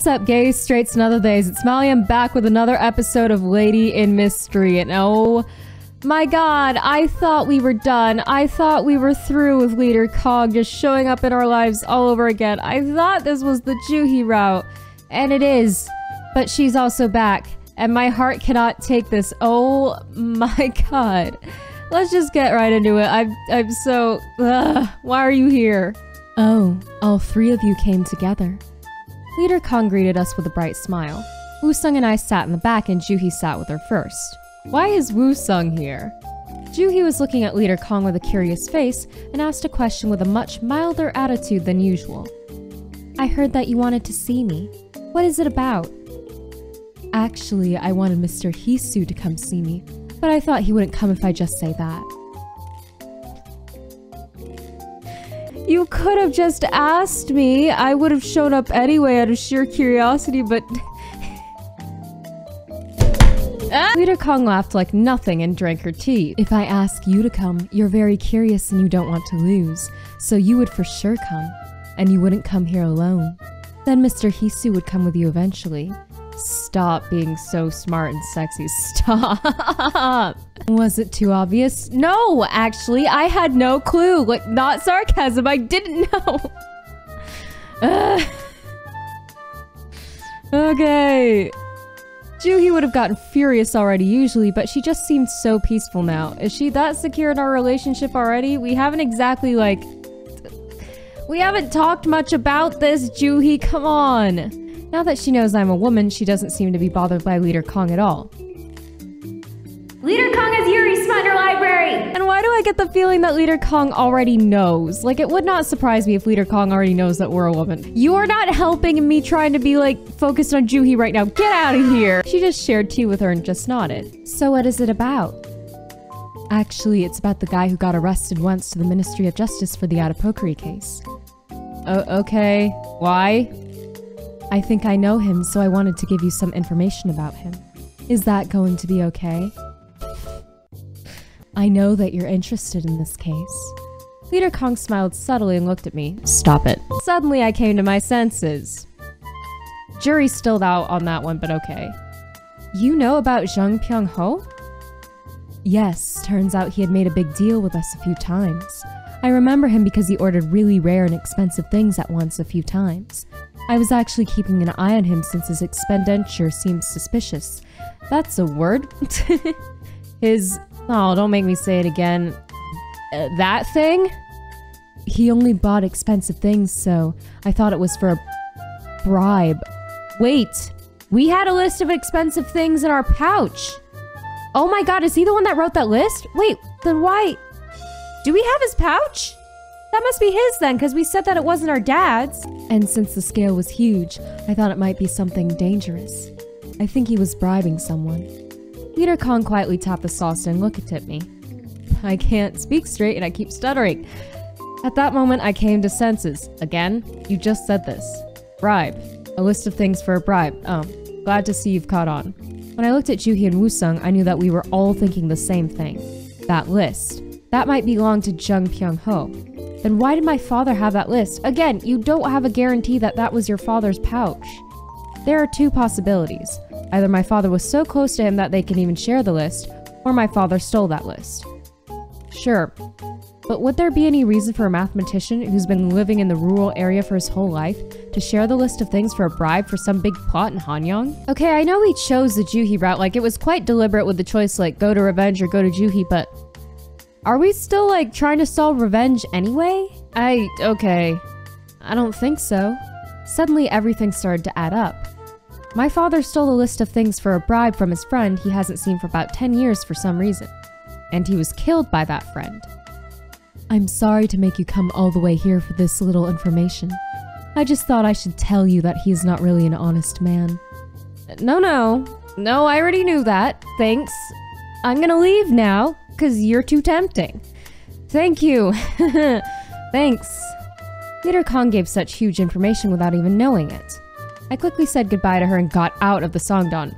What's up, gays, straights, and other days? It's Molly. I'm back with another episode of Lady in Mystery, and oh my god, I thought we were done. I thought we were through with Leader Kong just showing up in our lives all over again. I thought this was the Juhee route, and it is. But she's also back, and my heart cannot take this. Oh my god. Let's just get right into it. I'm so... why are you here? Oh, all three of you came together. Leader Kong greeted us with a bright smile. Woo-sung and I sat in the back and Juhee sat with her first. Why is Woo-sung here? Juhee was looking at Leader Kong with a curious face and asked a question with a much milder attitude than usual. I heard that you wanted to see me. What is it about? Actually, I wanted Mr. Hisu to come see me, but I thought he wouldn't come if I just say that. You could have just asked me. I would have shown up anyway out of sheer curiosity, but... Leader Kong laughed like nothing and drank her tea. If I ask you to come, you're very curious and you don't want to lose, so you would for sure come, and you wouldn't come here alone. Then Mr. Hisu would come with you eventually. Stop being so smart and sexy. Stop! Was it too obvious? No, actually, I had no clue. Like, not sarcasm, I didn't know. Okay. Juhee would have gotten furious already usually, but she just seemed so peaceful now. Is she that secure in our relationship already? We haven't exactly, like... We haven't talked much about this, Juhee, come on! Now that she knows I'm a woman, she doesn't seem to be bothered by Leader Kong at all. Leader Kong has Yuri in her library! And why do I get the feeling that Leader Kong already knows? Like, it would not surprise me if Leader Kong already knows that we're a woman. You are not helping me trying to be, like, focused on Juhee right now. Get out of here! She just shared tea with her and just nodded. So what is it about? Actually, it's about the guy who got arrested once to the Ministry of Justice for the Adipokiri case. Okay. Why? I think I know him, so I wanted to give you some information about him. Is that going to be okay? I know that you're interested in this case. Leader Kong smiled subtly and looked at me. Stop it. Suddenly I came to my senses. Jury stilled out on that one, but okay. You know about Jung Pyong-ho? Yes, turns out he had made a big deal with us a few times. I remember him because he ordered really rare and expensive things at once a few times. I was actually keeping an eye on him since his expenditure seemed suspicious. That's a word? His... Oh, don't make me say it again. That thing? He only bought expensive things, so I thought it was for a bribe. Wait, we had a list of expensive things in our pouch. Oh my god, is he the one that wrote that list? Wait, then why... Do we have his pouch? That must be his then, because we said that it wasn't our dad's. And since the scale was huge, I thought it might be something dangerous. I think he was bribing someone. Leader Kong quietly tapped the saucer and looked at me. I can't speak straight and I keep stuttering. At that moment, I came to senses. Again, you just said this. Bribe. A list of things for a bribe. Oh, glad to see you've caught on. When I looked at Juhee and Woo-sung, I knew that we were all thinking the same thing. That list. That might belong to Jung Pyong-ho. Then why did my father have that list? Again, you don't have a guarantee that that was your father's pouch. There are two possibilities. Either my father was so close to him that they can even share the list, or my father stole that list. Sure. But would there be any reason for a mathematician who's been living in the rural area for his whole life to share the list of things for a bribe for some big plot in Hanyang? Okay, I know he chose the Juhee route, like it was quite deliberate with the choice like go to revenge or go to Juhee, but... Are we still, like, trying to solve revenge anyway? Okay. I don't think so. Suddenly, everything started to add up. My father stole a list of things for a bribe from his friend he hasn't seen for about 10 years for some reason. And he was killed by that friend. I'm sorry to make you come all the way here for this little information. I just thought I should tell you that he is not really an honest man. No, I already knew that. Thanks. I'm gonna leave now. Because you're too tempting. Thank you. Thanks. Leader Kong gave such huge information without even knowing it. I quickly said goodbye to her and got out of the Songdan.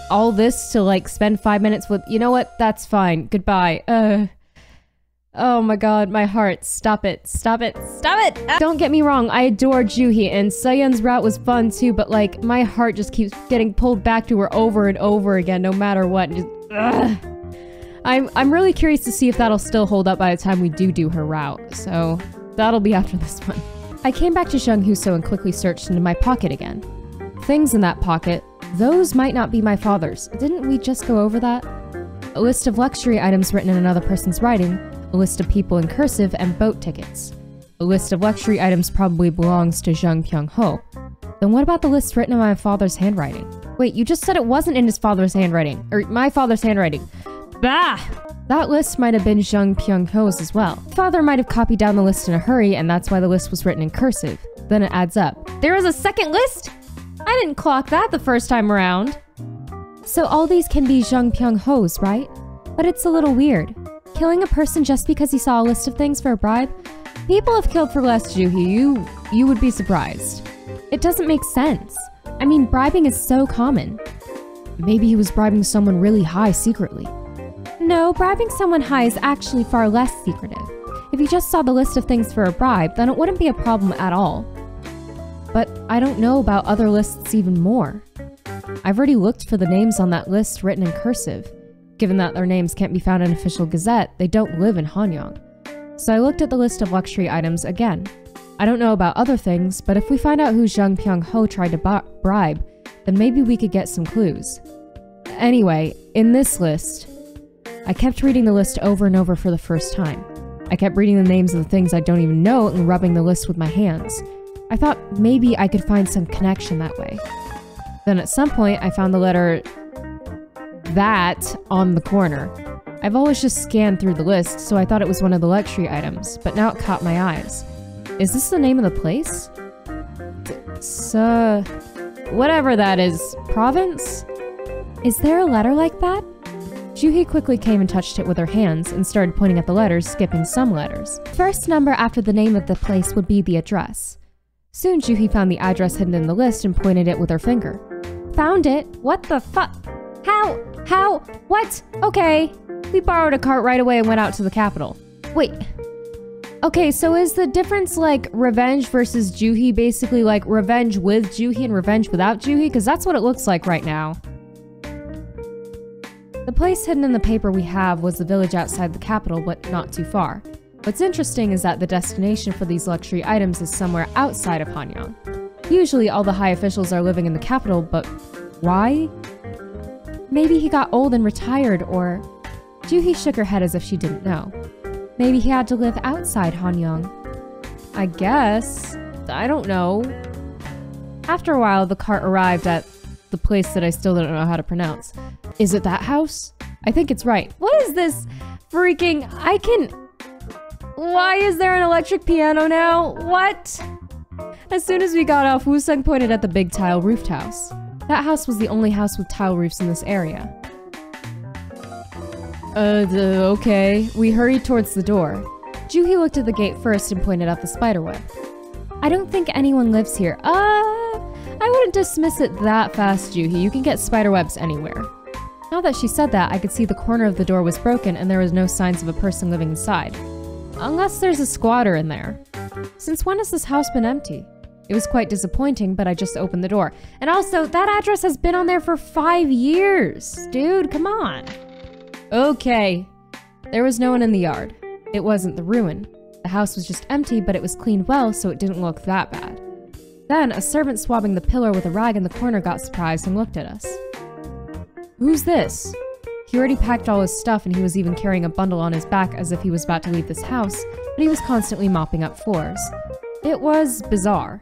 All this to like spend 5 minutes with... You know what? That's fine. Goodbye. Oh my god, my heart. Stop it. Stop it. Stop it! Don't get me wrong, I adore Juhee, and Seoul's route was fun too, but like, my heart just keeps getting pulled back to her over and over again, no matter what. Just, ugh. I'm really curious to see if that'll still hold up by the time we do her route, so that'll be after this one. I came back to Junghoso and quickly searched into my pocket again. Things in that pocket, those might not be my father's. Didn't we just go over that? A list of luxury items written in another person's writing, a list of people in cursive, and boat tickets. A list of luxury items probably belongs to Jung Pyung-ho. Then what about the list written in my father's handwriting? Wait, you just said it wasn't in his father's handwriting. Or my father's handwriting. Bah! That list might have been Jung Pyung-ho's as well. Father might have copied down the list in a hurry, and that's why the list was written in cursive. Then it adds up. There is a second list? I didn't clock that the first time around. So all these can be Jung Pyung-ho's, right? But it's a little weird. Killing a person just because he saw a list of things for a bribe? People have killed for less, Juhee. You would be surprised. It doesn't make sense. I mean, bribing is so common. Maybe he was bribing someone really high secretly. No, bribing someone high is actually far less secretive. If you just saw the list of things for a bribe, then it wouldn't be a problem at all. But I don't know about other lists even more. I've already looked for the names on that list written in cursive. Given that their names can't be found in official gazette, they don't live in Hanyang. So I looked at the list of luxury items again. I don't know about other things, but if we find out who Jung Pyung-ho tried to bribe, then maybe we could get some clues. Anyway, in this list, I kept reading the list over and over for the first time. I kept reading the names of the things I don't even know and rubbing the list with my hands. I thought maybe I could find some connection that way. Then at some point, I found the letter that on the corner. I've always just scanned through the list, so I thought it was one of the luxury items, but now it caught my eyes. Is this the name of the place? Whatever that is. Province? Is there a letter like that? Juhee quickly came and touched it with her hands and started pointing at the letters, skipping some letters. First number after the name of the place would be the address. Soon Juhee found the address hidden in the list and pointed it with her finger. Found it? What the fuck? How? What? Okay. We borrowed a cart right away and went out to the capital. Wait. Okay, so is the difference like revenge versus Juhee basically like revenge with Juhee and revenge without Juhee? Because that's what it looks like right now. The place hidden in the paper we have was the village outside the capital, but not too far. What's interesting is that the destination for these luxury items is somewhere outside of Hanyang. Usually all the high officials are living in the capital, but why? Maybe he got old and retired, or... Juhee shook her head as if she didn't know. Maybe he had to live outside Hanyang. I guess. I don't know. After a while, the cart arrived at the place that I still don't know how to pronounce. Is it that house? I think it's right. What is this freaking... Why is there an electric piano now? What? As soon as we got off, Woo-sung pointed at the big tile roofed house. That house was the only house with tile roofs in this area. Okay. We hurried towards the door. Juhee looked at the gate first and pointed out the spiderweb. I don't think anyone lives here. I wouldn't dismiss it that fast, Juhee. You can get spiderwebs anywhere. Now that she said that, I could see the corner of the door was broken and there was no signs of a person living inside. Unless there's a squatter in there. Since when has this house been empty? It was quite disappointing, but I just opened the door. And also, that address has been on there for 5 years. Dude, come on. Okay. There was no one in the yard. It wasn't the ruin. The house was just empty, but it was cleaned well, so it didn't look that bad. Then, a servant swabbing the pillar with a rag in the corner got surprised and looked at us. Who's this? He already packed all his stuff and he was even carrying a bundle on his back as if he was about to leave this house, but he was constantly mopping up floors. It was bizarre.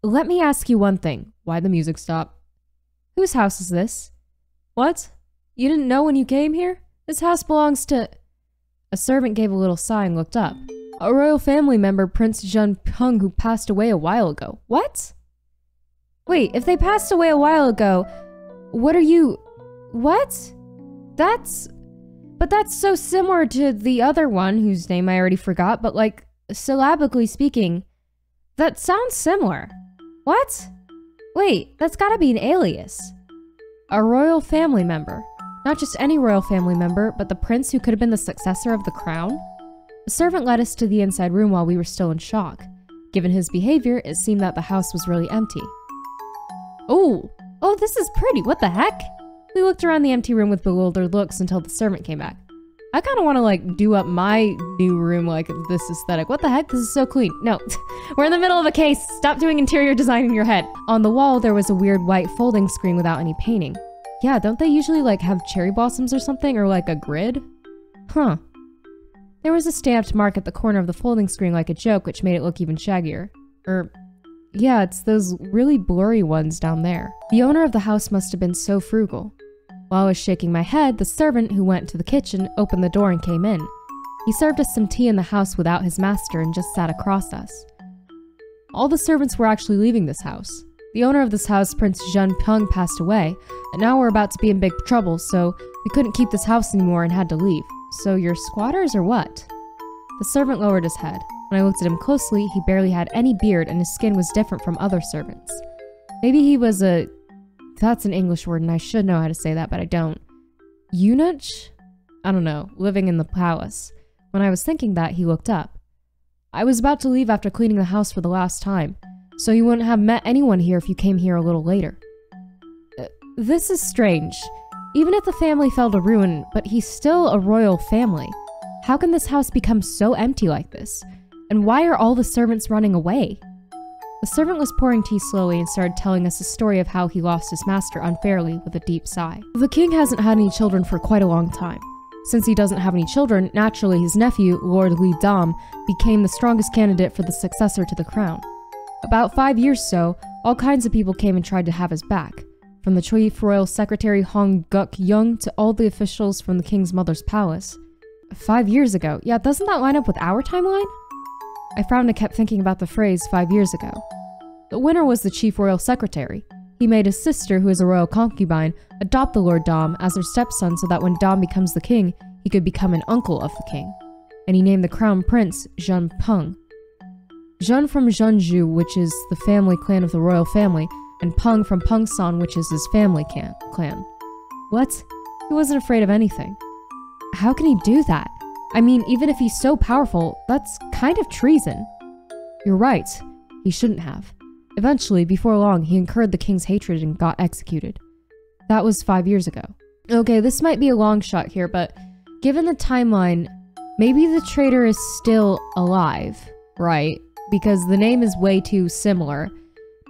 Let me ask you one thing. Why'd the music stop? Whose house is this? What? You didn't know when you came here? This house belongs to... A servant gave a little sigh and looked up. A royal family member, Prince Jun Pung, who passed away a while ago. What? Wait, if they passed away a while ago, what are you... What? But that's so similar to the other one, whose name I already forgot, but like, syllabically speaking, that sounds similar. What? Wait, that's gotta be an alias. A royal family member. Not just any royal family member, but the prince who could have been the successor of the crown? A servant led us to the inside room while we were still in shock. Given his behavior, it seemed that the house was really empty. Oh, this is pretty, what the heck? We looked around the empty room with bewildered looks until the servant came back. I kind of want to like do up my new room like this aesthetic. What the heck? This is so clean. No, we're in the middle of a case. Stop doing interior design in your head. On the wall, there was a weird white folding screen without any painting. Yeah, don't they usually like have cherry blossoms or something, or like a grid? Huh. There was a stamped mark at the corner of the folding screen like a joke, which made it look even shaggier. Yeah, it's those really blurry ones down there. The owner of the house must have been so frugal. While I was shaking my head, the servant who went to the kitchen opened the door and came in. He served us some tea in the house without his master and just sat across us. All the servants were actually leaving this house. The owner of this house, Prince Junpyeong, passed away, and now we're about to be in big trouble, so we couldn't keep this house anymore and had to leave. So you're squatters or what? The servant lowered his head. When I looked at him closely, he barely had any beard and his skin was different from other servants. Maybe he was a... That's an English word and I should know how to say that, but I don't. Eunuch? I don't know, living in the palace. When I was thinking that, he looked up. I was about to leave after cleaning the house for the last time, so you wouldn't have met anyone here if you came here a little later. This is strange. Even if the family fell to ruin, but he's still a royal family. How can this house become so empty like this? And why are all the servants running away? The servant was pouring tea slowly and started telling us a story of how he lost his master unfairly with a deep sigh. The king hasn't had any children for quite a long time. Since he doesn't have any children, naturally his nephew, Lord Li Dam, became the strongest candidate for the successor to the crown. About 5 years so, all kinds of people came and tried to have his back. From the chief royal secretary Hong Guk-young to all the officials from the king's mother's palace. 5 years ago? Yeah, doesn't that line up with our timeline? I frowned and kept thinking about the phrase 5 years ago. The winner was the chief royal secretary. He made his sister, who is a royal concubine, adopt the Lord Dam as her stepson so that when Dam becomes the king, he could become an uncle of the king. And he named the crown prince Junpyeong. Jun from Jeonju, which is the family clan of the royal family, and Peng from Pengsan, which is his family clan. What? He wasn't afraid of anything. How can he do that? I mean, even if he's so powerful, that's kind of treason. You're right. He shouldn't have. Eventually, before long, he incurred the king's hatred and got executed. That was 5 years ago. Okay, this might be a long shot here, but given the timeline, maybe the traitor is still alive, right? Because the name is way too similar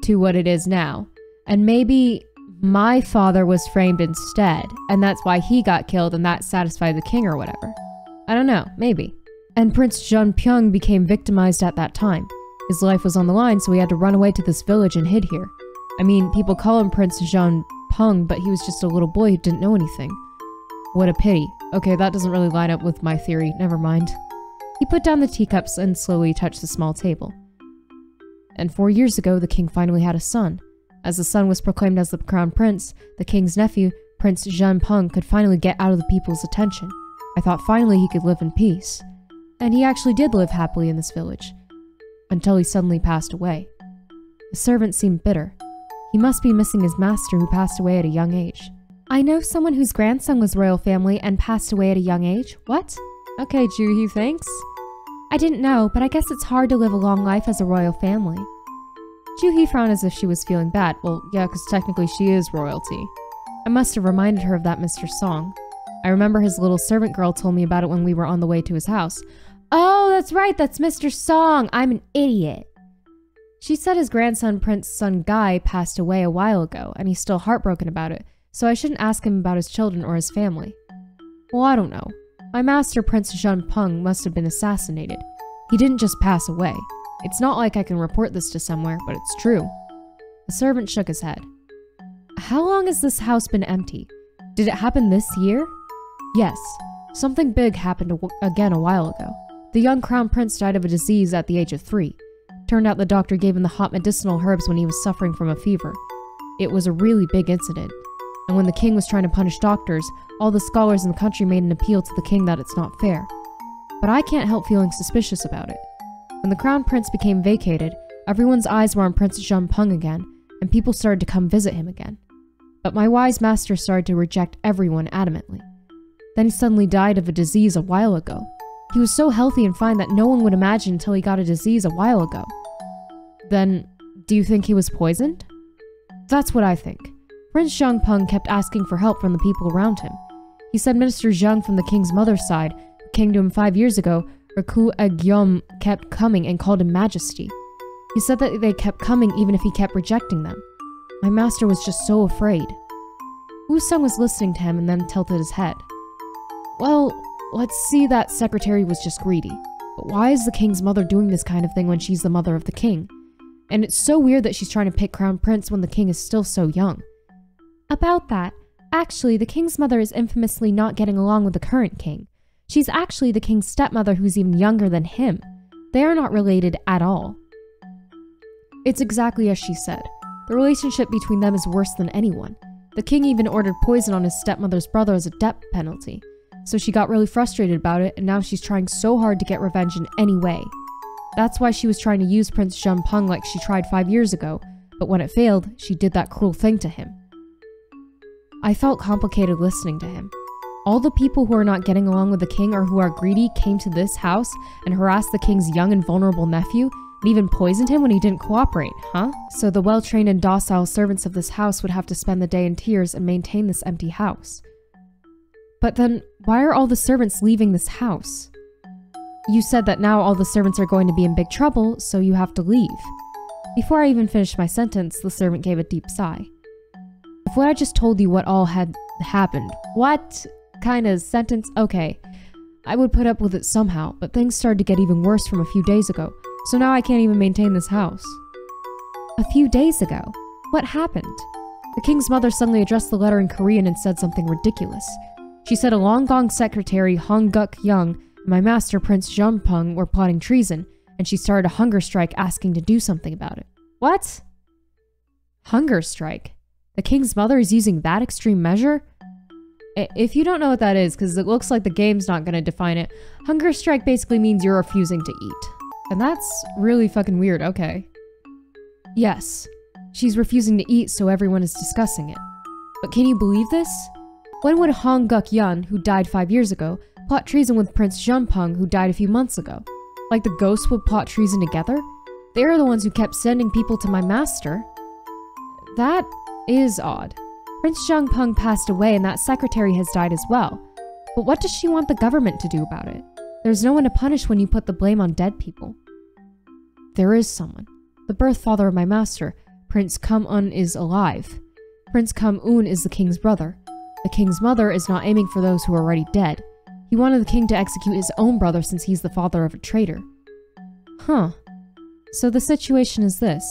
to what it is now. And maybe my father was framed instead, and that's why he got killed and that satisfied the king or whatever. I don't know, maybe. And Prince Junpyeong became victimized at that time. His life was on the line, so he had to run away to this village and hid here. I mean, people call him Prince Junpyeong, but he was just a little boy who didn't know anything. What a pity. Okay, that doesn't really line up with my theory, never mind. He put down the teacups and slowly touched the small table. And 4 years ago, the king finally had a son. As the son was proclaimed as the crown prince, the king's nephew, Prince Junpyeong, could finally get out of the people's attention. I thought finally he could live in peace. And he actually did live happily in this village. Until he suddenly passed away. The servant seemed bitter. He must be missing his master who passed away at a young age. I know someone whose grandson was royal family and passed away at a young age. What? Okay, Juhee, thanks. I didn't know, but I guess it's hard to live a long life as a royal family. Juhee frowned as if she was feeling bad. Well, yeah, because technically she is royalty. I must have reminded her of that Mr. Song. I remember his little servant girl told me about it when we were on the way to his house. Oh, that's right, that's Mr. Song. I'm an idiot. She said his grandson, Prince Sun Gai, passed away a while ago, and he's still heartbroken about it, so I shouldn't ask him about his children or his family. Well, I don't know. My master, Prince Junpyeong, must have been assassinated. He didn't just pass away. It's not like I can report this to somewhere, but it's true. The servant shook his head. How long has this house been empty? Did it happen this year? Yes. Something big happened again a while ago. The young crown prince died of a disease at the age of 3. Turned out the doctor gave him the hot medicinal herbs when he was suffering from a fever. It was a really big incident. And when the king was trying to punish doctors, all the scholars in the country made an appeal to the king that it's not fair. But I can't help feeling suspicious about it. When the crown prince became vacated, everyone's eyes were on Prince Junpyeong again, and people started to come visit him again. But my wise master started to reject everyone adamantly. Then he suddenly died of a disease a while ago. He was so healthy and fine that no one would imagine until he got a disease a while ago. Then, do you think he was poisoned? That's what I think. Prince Zhengpeng kept asking for help from the people around him. He said Minister Zheng from the king's mother's side, who came to him 5 years ago, Guom, kept coming and called him Majesty. He said that they kept coming even if he kept rejecting them. My master was just so afraid. Wu Sung was listening to him and then tilted his head. Well, let's see, that secretary was just greedy. But why is the king's mother doing this kind of thing when she's the mother of the king? And it's so weird that she's trying to pick crown prince when the king is still so young. About that, actually, the king's mother is infamously not getting along with the current king. She's actually the king's stepmother who's even younger than him. They are not related at all. It's exactly as she said. The relationship between them is worse than anyone. The king even ordered poison on his stepmother's brother as a death penalty. So she got really frustrated about it, and now she's trying so hard to get revenge in any way. That's why she was trying to use Prince Zhengpeng like she tried 5 years ago, but when it failed, she did that cruel thing to him. I felt complicated listening to him. All the people who are not getting along with the king or who are greedy came to this house and harassed the king's young and vulnerable nephew, and even poisoned him when he didn't cooperate, huh? So the well-trained and docile servants of this house would have to spend the day in tears and maintain this empty house. But then, why are all the servants leaving this house? You said that now all the servants are going to be in big trouble, so you have to leave. Before I even finished my sentence, the servant gave a deep sigh. If what I just told you what all had happened, what kind of sentence? Okay, I would put up with it somehow, but things started to get even worse from a few days ago, so now I can't even maintain this house. A few days ago? What happened? The king's mother suddenly addressed the letter in Korean and said something ridiculous. She said a long-gone secretary, Hong Guk Young, and my master, Prince Zhengpeng, were plotting treason, and she started a hunger strike asking to do something about it. What? Hunger strike? The king's mother is using that extreme measure? If you don't know what that is, because it looks like the game's not going to define it, hunger strike basically means you're refusing to eat. And that's really fucking weird, okay. Yes, she's refusing to eat, so everyone is discussing it. But can you believe this? When would Hong Guk Yun, who died 5 years ago, plot treason with Prince Zhengpeng, who died a few months ago? Like the ghosts would plot treason together? They are the ones who kept sending people to my master. That is odd. Prince Zhengpeng passed away and that secretary has died as well. But what does she want the government to do about it? There's no one to punish when you put the blame on dead people. There is someone. The birth father of my master, Prince Kum-un, is alive. Prince Kum-un is the king's brother. The king's mother is not aiming for those who are already dead. He wanted the king to execute his own brother since he's the father of a traitor. Huh. So the situation is this.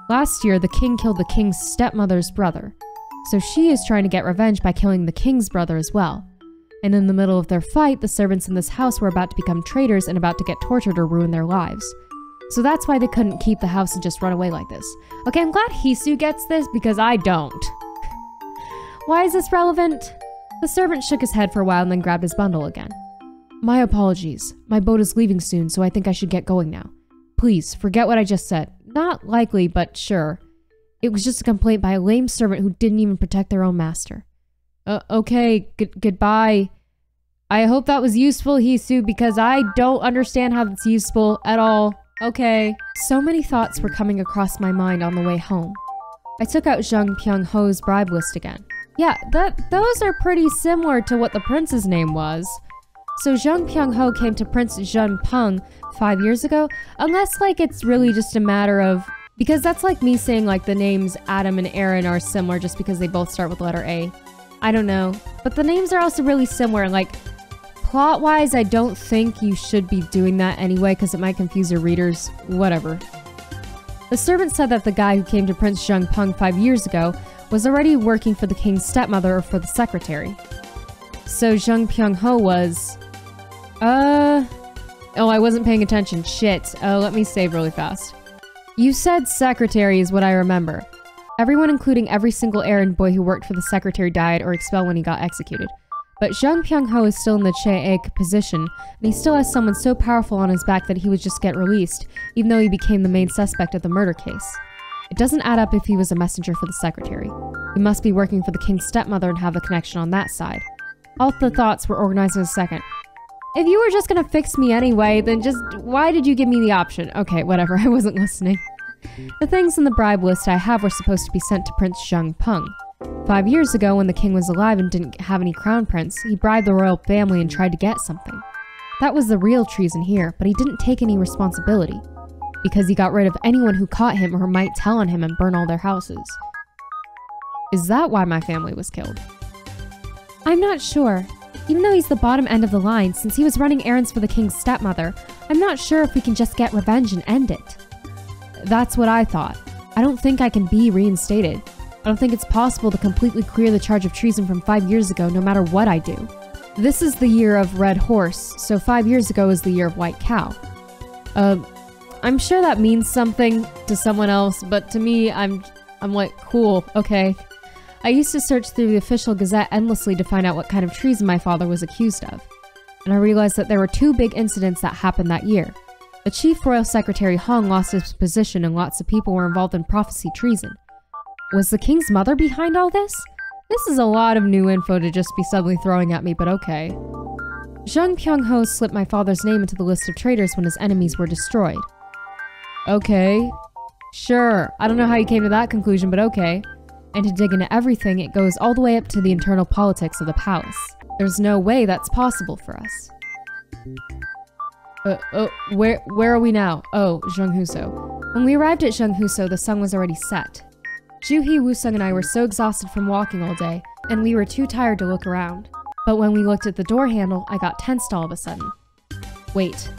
Last year, the king killed the king's stepmother's brother. So she is trying to get revenge by killing the king's brother as well. And in the middle of their fight, the servants in this house were about to become traitors and about to get tortured or ruin their lives. So that's why they couldn't keep the house and just run away like this. Okay, I'm glad Hisu gets this because I don't. Why is this relevant? The servant shook his head for a while and then grabbed his bundle again. My apologies. My boat is leaving soon, so I think I should get going now. Please, forget what I just said. Not likely, but sure. It was just a complaint by a lame servant who didn't even protect their own master. Okay, goodbye. I hope that was useful, Hisu, because I don't understand how that's useful at all. Okay. So many thoughts were coming across my mind on the way home. I took out Zhang Pyung-ho's bribe list again. Yeah, those are pretty similar to what the prince's name was. So Zhang Pyung-ho came to Prince Zhengpeng 5 years ago, unless like it's really just a matter of, because that's like me saying like the names Adam and Aaron are similar just because they both start with the letter A. I don't know, but the names are also really similar. Like plot-wise, I don't think you should be doing that anyway because it might confuse your readers. Whatever. The servant said that the guy who came to Prince Zhengpeng 5 years ago was already working for the king's stepmother or for the secretary. So Zhang Pyung-ho was... Oh, I wasn't paying attention. Shit. Let me save really fast. You said secretary is what I remember. Everyone, including every single errand boy who worked for the secretary, died or expelled when he got executed. But Zhang Pyung-ho is still in the Che-ek position, and he still has someone so powerful on his back that he would just get released, even though he became the main suspect of the murder case. It doesn't add up if he was a messenger for the secretary. He must be working for the king's stepmother and have a connection on that side. All the thoughts were organized in a second. If you were just gonna fix me anyway, then just why did you give me the option? Okay, whatever, I wasn't listening. The things in the bribe list I have were supposed to be sent to Prince Zhengpeng. 5 years ago, when the king was alive and didn't have any crown prince, he bribed the royal family and tried to get something. That was the real treason here, but he didn't take any responsibility, because he got rid of anyone who caught him or might tell on him and burn all their houses. Is that why my family was killed? I'm not sure. Even though he's the bottom end of the line, since he was running errands for the king's stepmother, I'm not sure if we can just get revenge and end it. That's what I thought. I don't think I can be reinstated. I don't think it's possible to completely clear the charge of treason from 5 years ago, no matter what I do. This is the year of Red Horse, so 5 years ago is the year of White Cow. I'm sure that means something to someone else, but to me, I'm like, cool, okay. I used to search through the official gazette endlessly to find out what kind of treason my father was accused of. And I realized that there were 2 big incidents that happened that year. The chief royal secretary Hong lost his position and lots of people were involved in prophecy treason. Was the king's mother behind all this? This is a lot of new info to just be suddenly throwing at me, but okay. Zheng Pyong-ho slipped my father's name into the list of traitors when his enemies were destroyed. Okay. Sure. I don't know how you came to that conclusion, but okay. And to dig into everything, it goes all the way up to the internal politics of the palace. There's no way that's possible for us. Where are we now? Oh, Zhenghuso. When we arrived at Zhenghuso, the sun was already set. Juhee, Woo-sung, and I were so exhausted from walking all day, and we were too tired to look around. But when we looked at the door handle, I got tensed all of a sudden. Wait.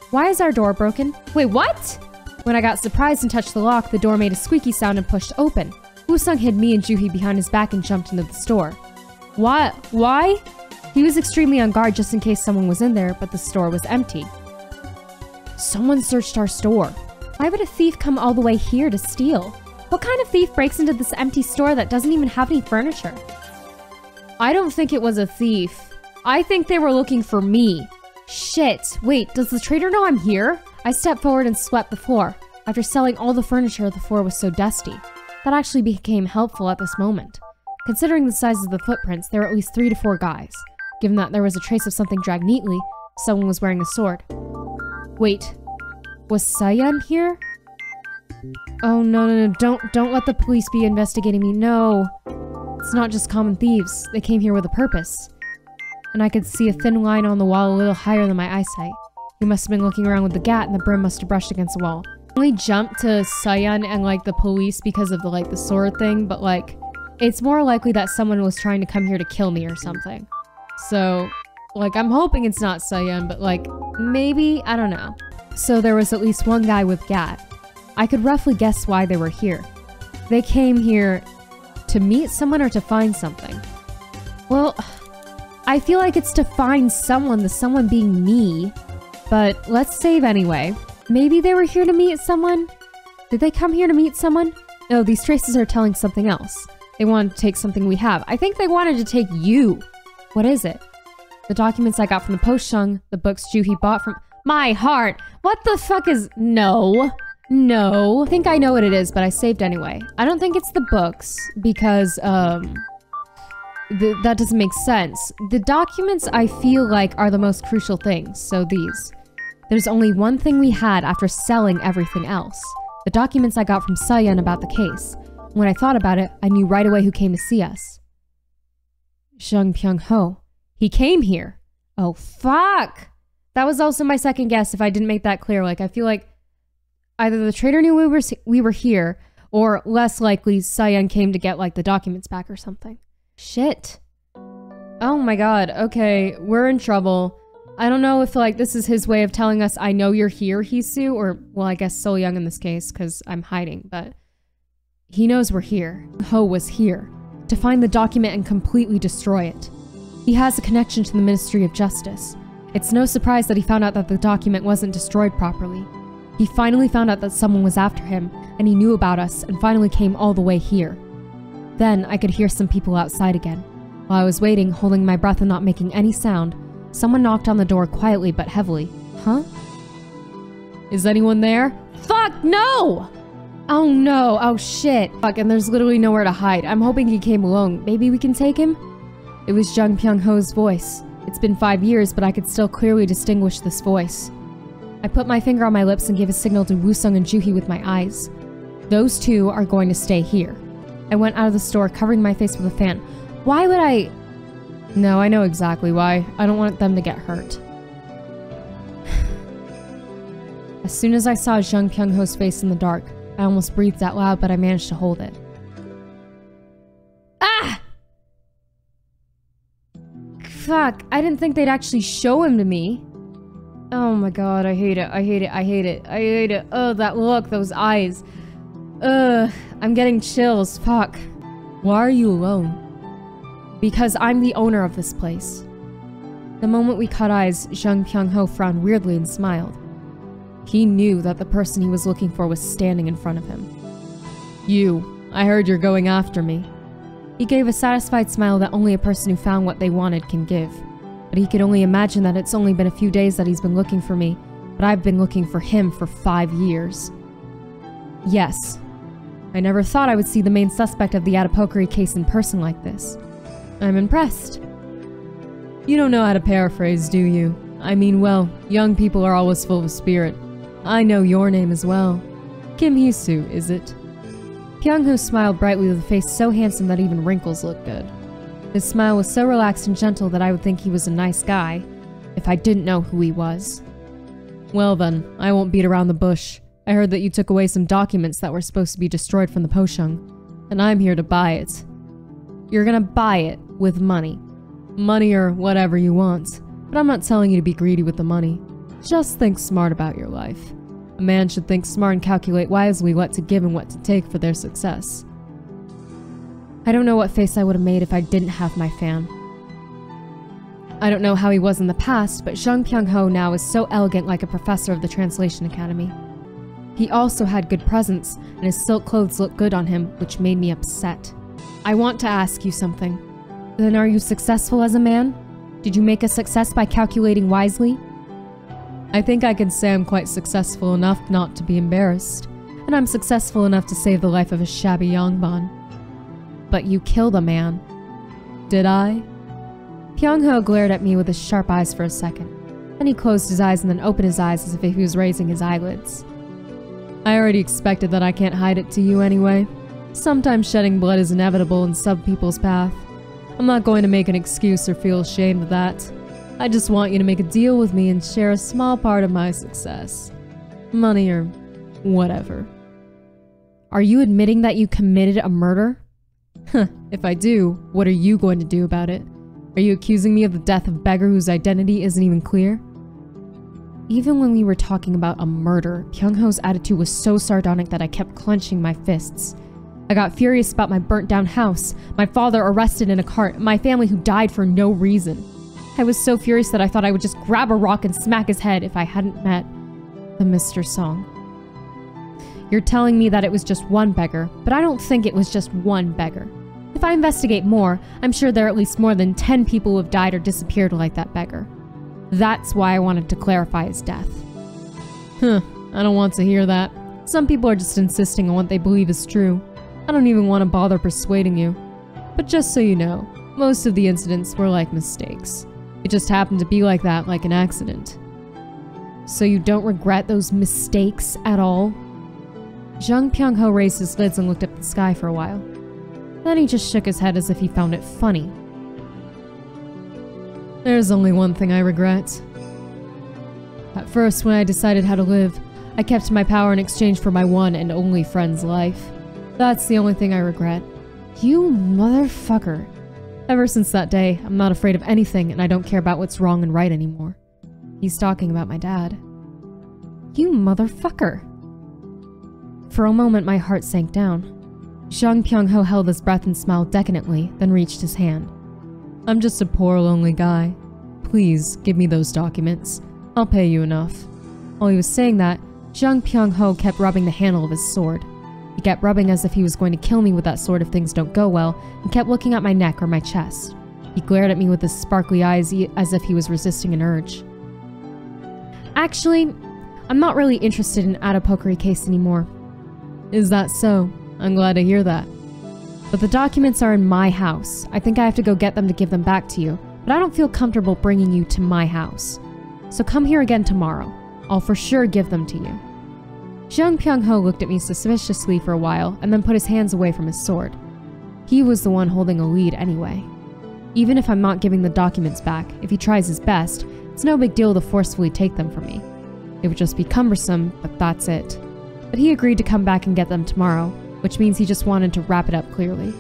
Why is our door broken? Wait, what? When I got surprised and touched the lock, the door made a squeaky sound and pushed open. Woo-sung hid me and Juhee behind his back and jumped into the store. What? Why? He was extremely on guard just in case someone was in there, but the store was empty. Someone searched our store. Why would a thief come all the way here to steal? What kind of thief breaks into this empty store that doesn't even have any furniture? I don't think it was a thief. I think they were looking for me. Shit. Wait, does the traitor know I'm here? I stepped forward and swept the floor. After selling all the furniture, the floor was so dusty. That actually became helpful at this moment. Considering the size of the footprints, there were at least 3 to 4 guys. Given that there was a trace of something dragged neatly, someone was wearing a sword. Wait, was Sayan here? Oh no, don't let the police be investigating me, no. It's not just common thieves, they came here with a purpose. And I could see a thin line on the wall a little higher than my eyesight. He must have been looking around with the gat and the brim must have brushed against the wall. I only jumped to Sayan and like the police because of the sword thing, but like, it's more likely that someone was trying to come here to kill me or something. So, like, I'm hoping it's not Sayan, but like, maybe, I don't know. So there was at least one guy with gat. I could roughly guess why they were here. They came here to meet someone or to find something. Well, I feel like it's to find someone, the someone being me. But let's save anyway. Maybe they were here to meet someone? Did they come here to meet someone? No, these traces are telling something else. They wanted to take something we have. I think they wanted to take you. What is it? The documents I got from the post-shung, the books Juhee bought from... My heart! What the fuck is... No. I think I know what it is, but I saved anyway. I don't think it's the books, because, that doesn't make sense. The documents I feel like are the most crucial things, so these. There's only one thing we had after selling everything else. The documents I got from Sayan about the case. When I thought about it, I knew right away who came to see us. Zheng Pyong-ho. He came here. Oh, fuck! That was also my second guess if I didn't make that clear. Like, I feel like either the traitor knew we were here, or less likely Sayan came to get, like, the documents back or something. Shit. Oh my god, okay, we're in trouble. I don't know if, like, this is his way of telling us, I know you're here, Hisu, or, well, I guess So Young in this case, because I'm hiding, but he knows we're here. Ho was here, to find the document and completely destroy it. He has a connection to the Ministry of Justice. It's no surprise that he found out that the document wasn't destroyed properly. He finally found out that someone was after him, and he knew about us, and finally came all the way here. Then, I could hear some people outside again. While I was waiting, holding my breath and not making any sound, someone knocked on the door quietly but heavily. Huh? Is anyone there? Fuck, no! Oh no, oh shit. Fuck, and there's literally nowhere to hide. I'm hoping he came alone. Maybe we can take him? It was Zheng Pyong-ho's voice. It's been 5 years, but I could still clearly distinguish this voice. I put my finger on my lips and gave a signal to Woo-sung and Juhee with my eyes. Those two are going to stay here. I went out of the store, covering my face with a fan. Why would I... No, I know exactly why. I don't want them to get hurt. As soon as I saw Jung Pyung-ho's face in the dark, I almost breathed out loud, but I managed to hold it. Ah! Fuck, I didn't think they'd actually show him to me. Oh my god, I hate it, I hate it, I hate it, I hate it. Oh, that look, those eyes. Ugh, I'm getting chills, fuck. Why are you alone? Because I'm the owner of this place. The moment we cut eyes, Jung Pyung-ho frowned weirdly and smiled. He knew that the person he was looking for was standing in front of him. You, I heard you're going after me. He gave a satisfied smile that only a person who found what they wanted can give. But he could only imagine that it's only been a few days that he's been looking for me, but I've been looking for him for 5 years. Yes. I never thought I would see the main suspect of the Adipokari case in person like this. I'm impressed. You don't know how to paraphrase, do you? I mean, well, young people are always full of spirit. I know your name as well. Kim Hee-soo, is it? Pyung-ho smiled brightly with a face so handsome that even wrinkles looked good. His smile was so relaxed and gentle that I would think he was a nice guy, if I didn't know who he was. Well then, I won't beat around the bush. I heard that you took away some documents that were supposed to be destroyed from the Poshung, and I'm here to buy it. You're gonna buy it with money. Money or whatever you want, but I'm not telling you to be greedy with the money. Just think smart about your life. A man should think smart and calculate wisely what to give and what to take for their success. I don't know what face I would have made if I didn't have my fan. I don't know how he was in the past, but Jung Pyung-ho now is so elegant, like a professor of the Translation Academy. He also had good presence, and his silk clothes looked good on him, which made me upset. I want to ask you something. Then are you successful as a man? Did you make a success by calculating wisely? I think I can say I'm quite successful enough not to be embarrassed, and I'm successful enough to save the life of a shabby yangban. But you killed a man. Did I? Pyung-ho glared at me with his sharp eyes for a second. Then he closed his eyes and then opened his eyes as if he was raising his eyelids. I already expected that. I can't hide it to you anyway. Sometimes shedding blood is inevitable in some people's path. I'm not going to make an excuse or feel ashamed of that. I just want you to make a deal with me and share a small part of my success. Money or whatever. Are you admitting that you committed a murder? Huh, if I do, what are you going to do about it? Are you accusing me of the death of a beggar whose identity isn't even clear? Even when we were talking about a murder, Pyung-ho's attitude was so sardonic that I kept clenching my fists. I got furious about my burnt down house, my father arrested in a cart, my family who died for no reason. I was so furious that I thought I would just grab a rock and smack his head if I hadn't met the Mr. Song. You're telling me that it was just one beggar, but I don't think it was just one beggar. If I investigate more, I'm sure there are at least more than 10 people who have died or disappeared like that beggar. That's why I wanted to clarify his death. Huh, I don't want to hear that. Some people are just insisting on what they believe is true. I don't even want to bother persuading you. But just so you know, most of the incidents were like mistakes. It just happened to be like that, like an accident. So you don't regret those mistakes at all? Jung Pyung-ho raised his lids and looked up at the sky for a while. Then he just shook his head as if he found it funny. There's only one thing I regret. At first, when I decided how to live, I kept my power in exchange for my one and only friend's life. That's the only thing I regret. You motherfucker. Ever since that day, I'm not afraid of anything and I don't care about what's wrong and right anymore. He's talking about my dad. You motherfucker. For a moment, my heart sank down. Jung Pyung-ho held his breath and smiled decadently, then reached his hand. I'm just a poor, lonely guy. Please, give me those documents. I'll pay you enough. While he was saying that, Jung Pyung-ho kept rubbing the handle of his sword. He kept rubbing as if he was going to kill me with that sword if things don't go well, and kept looking at my neck or my chest. He glared at me with his sparkly eyes as if he was resisting an urge. Actually, I'm not really interested in Adipokari case anymore. Is that so? I'm glad to hear that. But the documents are in my house. I think I have to go get them to give them back to you. but I don't feel comfortable bringing you to my house. So come here again tomorrow. I'll for sure give them to you. Jung Pyung-ho looked at me suspiciously for a while and then put his hands away from his sword. He was the one holding a lead anyway. Even if I'm not giving the documents back, if he tries his best, it's no big deal to forcefully take them from me. It would just be cumbersome, but that's it. But he agreed to come back and get them tomorrow, which means he just wanted to wrap it up clearly.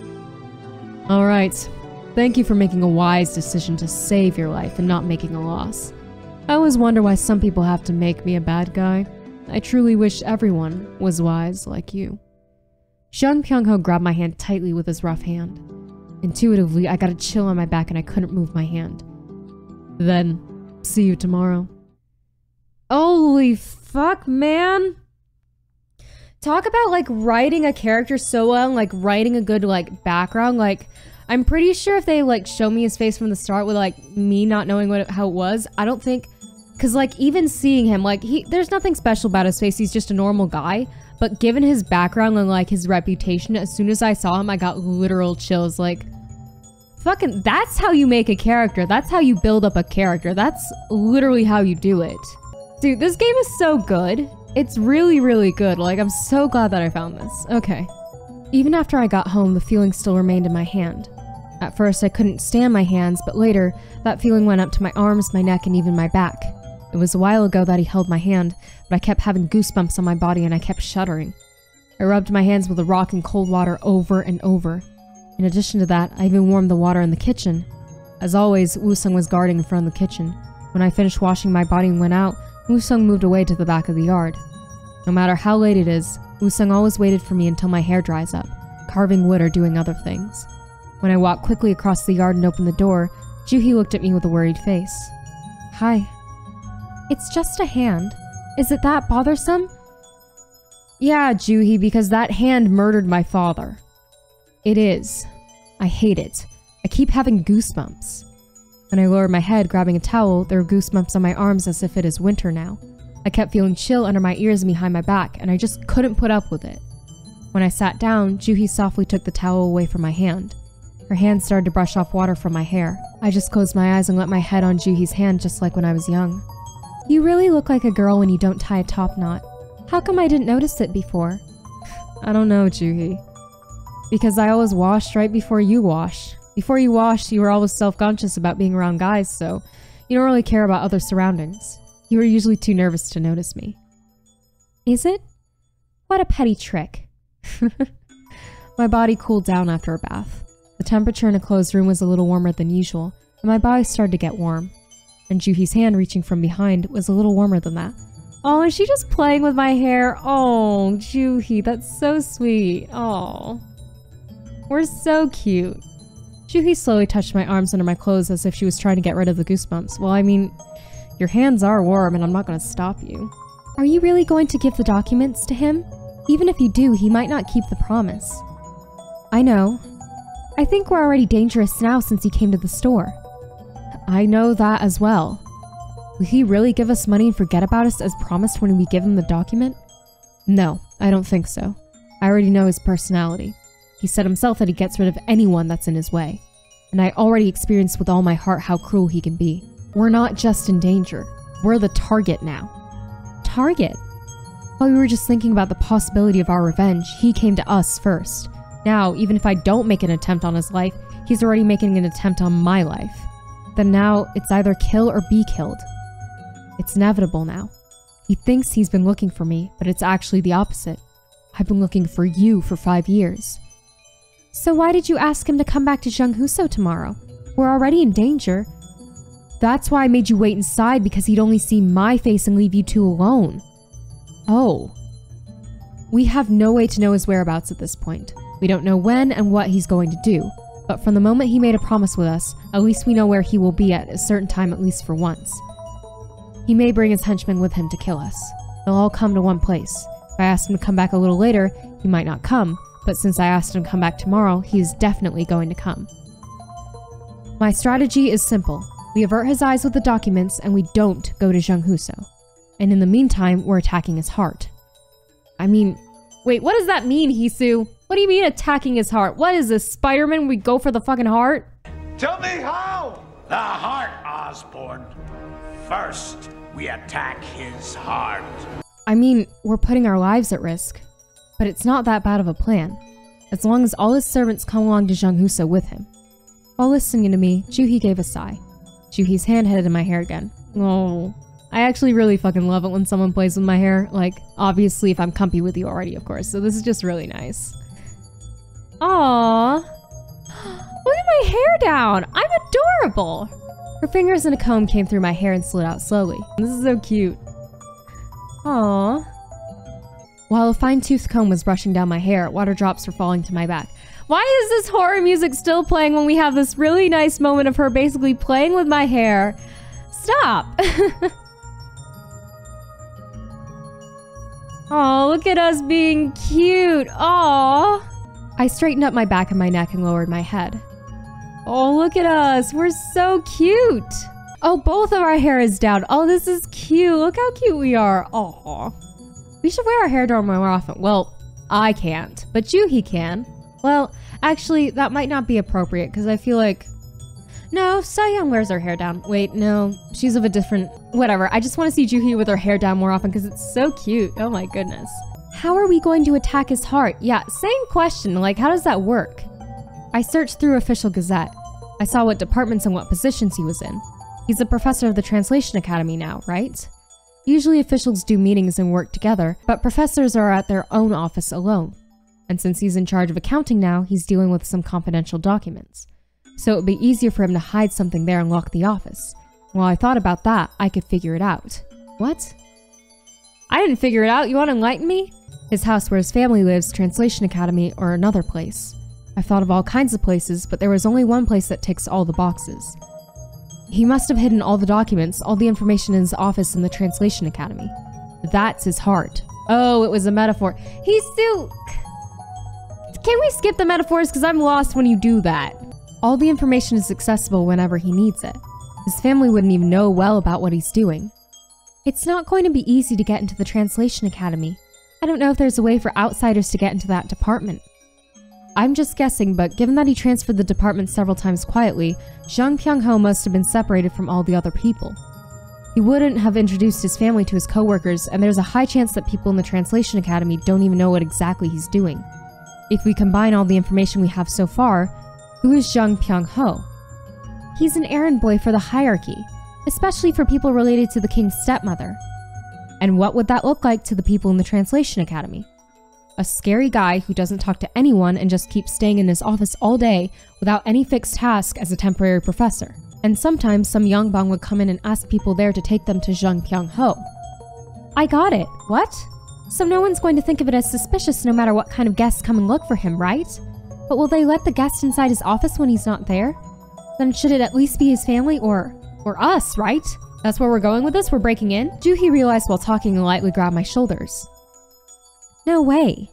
Alright, thank you for making a wise decision to save your life and not making a loss. I always wonder why some people have to make me a bad guy. I truly wish everyone was wise like you. Jung Pyung-ho grabbed my hand tightly with his rough hand. Intuitively, I got a chill on my back and I couldn't move my hand. Then, see you tomorrow. Holy fuck, man! Talk about, like, writing a character so well and, like, writing a good, like, background. Like, I'm pretty sure if they, like, show me his face from the start with, like, me not knowing how it was, I don't think... Because, like, even seeing him, like, there's nothing special about his face. He's just a normal guy. But given his background and, like, his reputation, as soon as I saw him, I got literal chills. Like, fucking, that's how you make a character. That's how you build up a character. That's literally how you do it. Dude, this game is so good. It's really, really good. Like, I'm so glad that I found this. Okay. Even after I got home, the feeling still remained in my hand. At first, I couldn't stand my hands, but later, that feeling went up to my arms, my neck, and even my back. It was a while ago that he held my hand, but I kept having goosebumps on my body and I kept shuddering. I rubbed my hands with a rock in cold water over and over. In addition to that, I even warmed the water in the kitchen. As always, Woo-sung was guarding in front of the kitchen. When I finished washing my body and went out, Woo-sung moved away to the back of the yard. No matter how late it is, Woo-sung always waited for me until my hair dries up, carving wood or doing other things. When I walked quickly across the yard and opened the door, Juhee looked at me with a worried face. Hi. It's just a hand. Is it that bothersome? Yeah, Juhee, because that hand murdered my father. It is. I hate it. I keep having goosebumps. When I lowered my head, grabbing a towel, there were goosebumps on my arms as if it is winter now. I kept feeling chill under my ears and behind my back, and I just couldn't put up with it. When I sat down, Juhee softly took the towel away from my hand. Her hand started to brush off water from my hair. I just closed my eyes and let my head on Juhee's hand just like when I was young. You really look like a girl when you don't tie a top knot. How come I didn't notice it before? I don't know, Juhee. Because I always washed right before you wash. Before you washed, you were always self-conscious about being around guys, so you don't really care about other surroundings. You were usually too nervous to notice me. Is it? What a petty trick. My body cooled down after a bath. The temperature in a closed room was a little warmer than usual, and my body started to get warm. And Juhee's hand reaching from behind was a little warmer than that. Oh, is she just playing with my hair? Oh, Juhee, that's so sweet. Oh. We're so cute. Juhee slowly touched my arms under my clothes as if she was trying to get rid of the goosebumps. Well, I mean, your hands are warm and I'm not going to stop you. Are you really going to give the documents to him? Even if you do, he might not keep the promise. I know. I think we're already dangerous now since he came to the store. I know that as well. Will he really give us money and forget about us as promised when we give him the document? No, I don't think so. I already know his personality. He said himself that he gets rid of anyone that's in his way. And I already experienced with all my heart how cruel he can be. We're not just in danger. We're the target now. Target? While we were just thinking about the possibility of our revenge, he came to us first. Now, even if I don't make an attempt on his life, he's already making an attempt on my life. Then now, it's either kill or be killed. It's inevitable now. He thinks he's been looking for me, but it's actually the opposite. I've been looking for you for 5 years. So why did you ask him to come back to Junghuso tomorrow? We're already in danger. That's why I made you wait inside, because he'd only see my face and leave you two alone. Oh. We have no way to know his whereabouts at this point. We don't know when and what he's going to do. But from the moment he made a promise with us, at least we know where he will be at a certain time, at least for once. He may bring his henchmen with him to kill us. They'll all come to one place. If I asked him to come back a little later, he might not come, but since I asked him to come back tomorrow, he is definitely going to come. My strategy is simple. We avert his eyes with the documents, and we don't go to Junghuso. And in the meantime, we're attacking his heart. I mean, wait, what does that mean, Hisu? What do you mean attacking his heart? What is this, Spider-Man? We go for the fucking heart? Tell me how! The heart, Osborne. First, we attack his heart. I mean, we're putting our lives at risk. But it's not that bad of a plan, as long as all his servants come along to Junghoose with him. While listening to me, Juhee gave a sigh. Juhee's hand headed in my hair again. Oh, I actually really fucking love it when someone plays with my hair. Like, obviously if I'm comfy with you already, of course, so this is just really nice. Aww. Look at my hair down! I'm adorable! Her fingers and a comb came through my hair and slid out slowly. This is so cute. Aww. While a fine-toothed comb was brushing down my hair, water drops were falling to my back. Why is this horror music still playing when we have this really nice moment of her basically playing with my hair? Stop! Oh, look at us being cute. Aw. I straightened up my back and my neck and lowered my head. Oh, look at us. We're so cute. Oh, both of our hair is down. Oh, this is cute. Look how cute we are. Aw. We should wear our hair down more often. Well, I can't, but Juhee can. Well, actually, that might not be appropriate because I feel like... No, Seo wears her hair down. Wait, no, she's of a different... Whatever, I just want to see Juhee with her hair down more often because it's so cute. Oh my goodness. How are we going to attack his heart? Yeah, same question. Like, how does that work? I searched through Official Gazette. I saw what departments and what positions he was in. He's a professor of the Translation Academy now, right? Usually officials do meetings and work together, but professors are at their own office alone. And since he's in charge of accounting now, he's dealing with some confidential documents. So it would be easier for him to hide something there and lock the office. While I thought about that, I could figure it out. What? I didn't figure it out. You want to enlighten me? His house where his family lives, Translation Academy, or another place. I've thought of all kinds of places, but there was only one place that ticks all the boxes. He must have hidden all the documents, all the information in his office in the Translation Academy. That's his heart. Oh, it was a metaphor. He's still... Can we skip the metaphors? Because I'm lost when you do that. All the information is accessible whenever he needs it. His family wouldn't even know well about what he's doing. It's not going to be easy to get into the Translation Academy. I don't know if there's a way for outsiders to get into that department. I'm just guessing, but given that he transferred the department several times quietly, Jung Pyung-ho must have been separated from all the other people. He wouldn't have introduced his family to his coworkers, and there's a high chance that people in the Translation Academy don't even know what exactly he's doing. If we combine all the information we have so far, who is Jung Pyung-ho? He's an errand boy for the hierarchy, especially for people related to the king's stepmother. And what would that look like to the people in the Translation Academy? A scary guy who doesn't talk to anyone and just keeps staying in his office all day without any fixed task as a temporary professor. And sometimes some Yongbang would come in and ask people there to take them to Jung Pyung-ho. I got it. What? So no one's going to think of it as suspicious no matter what kind of guests come and look for him, right? But will they let the guest inside his office when he's not there? Then should it at least be his family or us, right? That's where we're going with this? We're breaking in? Juhee realized while talking and lightly grabbed my shoulders. No way.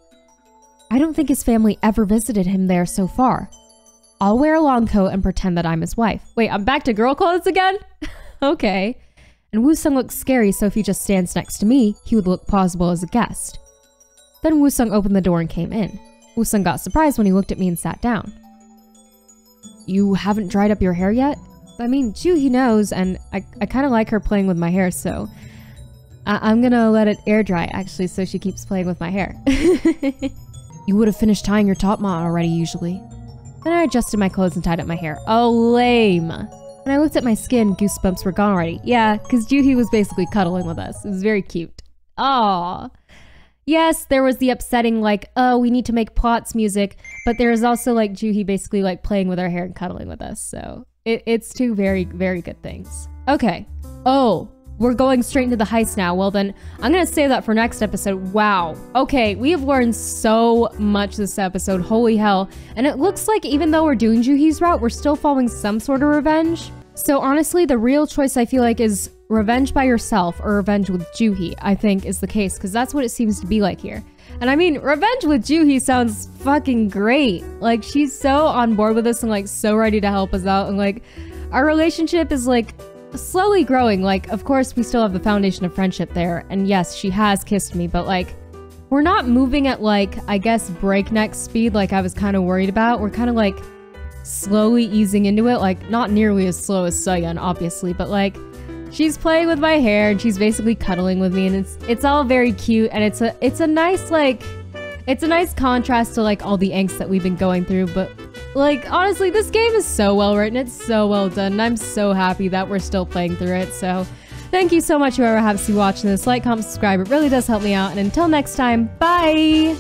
I don't think his family ever visited him there so far. I'll wear a long coat and pretend that I'm his wife. Wait, I'm back to girl clothes again? Okay. And Woo-sung looks scary, so if he just stands next to me, he would look plausible as a guest. Then Woo-sung opened the door and came in. Woo-sung got surprised when he looked at me and sat down. You haven't dried up your hair yet? I mean, Juhee knows, and I kind of like her playing with my hair, so... I'm gonna let it air dry, actually, so she keeps playing with my hair. You would have finished tying your top knot already, usually. Then I adjusted my clothes and tied up my hair. Oh, lame. When I looked at my skin, goosebumps were gone already. Yeah, because Juhee was basically cuddling with us. It was very cute. Aww. Yes, there was the upsetting, like, oh, we need to make plots music, but there was also, like, Juhee basically, like, playing with our hair and cuddling with us, so... It's two very, very good things. Okay. Oh, we're going straight into the heist now. Well then, I'm gonna save that for next episode. Wow. Okay, we have learned so much this episode. Holy hell. And it looks like even though we're doing Juhee's route, we're still following some sort of revenge. So honestly, the real choice I feel like is revenge by yourself or revenge with Juhee, I think is the case, because that's what it seems to be like here. And I mean, revenge with Juhee sounds fucking great. Like, she's so on board with us and like so ready to help us out. And like, our relationship is like slowly growing. Like, of course, we still have the foundation of friendship there. And yes, she has kissed me, but like, we're not moving at like, I guess, breakneck speed like I was kind of worried about. We're kind of like slowly easing into it, like not nearly as slow as Soyeon, obviously, but like she's playing with my hair and she's basically cuddling with me, and it's all very cute, and it's a nice like it's a nice contrast to like all the angst that we've been going through. But like honestly, this game is so well written, it's so well done, and I'm so happy that we're still playing through it. So thank you so much whoever happens to be watching this. Like, comment, subscribe, it really does help me out, and until next time, bye!